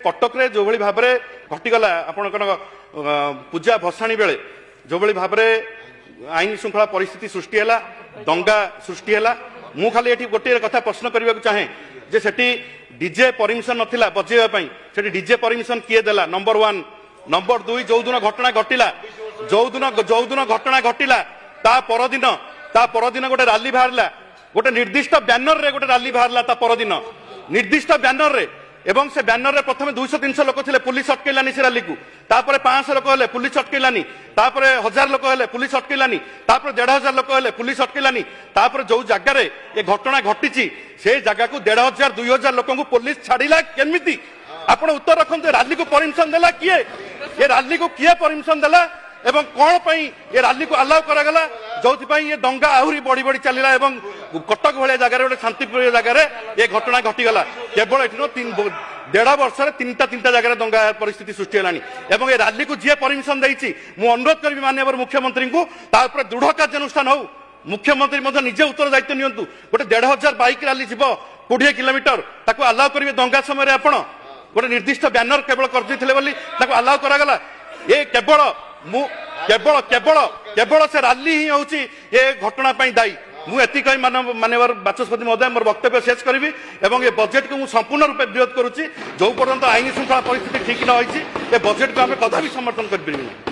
कटक रे जो भाव में घटीगला आपंकर पूजा भसाणी बेले जो भाव में आईन श्रृंखला परिस्थिति सृष्टि है दंगा सृष्टि है मु खाली ये गोटे कथा प्रश्न करने को चाहे जे सेठी डीजे परमिशन नथिला बजेवा सेठी डीजे परमिशन किए देला नंबर 1 नंबर 2 जो दिन घटना घटिला जो दिन घटना घटिला ता परदिन गोटे रैली बाहरला गोटे निर्दिष्ट बैनर रे गोटे रैली बाहरला ता परदिन निर्दिष्ट बैनर रे एवं से बैनर रे प्रथम 200-300 लोक थे पुलिस अटकैलानी से रैली को तापर 500 लोक हेले पुलिस अटकैलानी तापर 1000 लोक हेले पुलिस अटकैलानी तापर 1500 लोक हेले पुलिस अटकैलानी तापर जो जगह रे ये घटना घटी से जगह को 1500-2000 लोक को पुलिस छाड़िला केमिति आपण उत्तर रखते रैली को परमिशन देला किए ये रैली को किए परमिशन देला एवं कौन पई ये रैली को अलाउ करागला जो ये दंगा आहरी बढ़ी बढ़ी चलला एवं कटक भाया जगह गोटे शांतिप्रिय जगह ये घटना घटीगला केवल ये 1.5 वर्ष तीन जगह दंगा परिस्थिति सृष्टि है रैली को जी परमिशन देती मुझे अनुरोध करी माननीय मुख्यमंत्री को दृढ़ कार्यानुष्ठान हो मुख्यमंत्री निजे उत्तर दायित्व नियंतु गोटे 1500 बाइक रैली जीव 20 किलोमीटर ताको अलाउ करेंगे दंगा समय आपण गोटे निर्दिष्ट बैनर केवल कर अलाउ करागला ये केवल केवल केवल केवल से रैली ही हूँ ये घटना दायी मुझे कही माननीय बाचस्पति महोदय मोर वक्तव्य शेष करी और ये बजेट को मुझे संपूर्ण रूप विरोध करुच्ची जो पर्यंत आईन श्रृंखला परिस्थिति ठीक न होती बजेट को आम कदापि समर्थन कर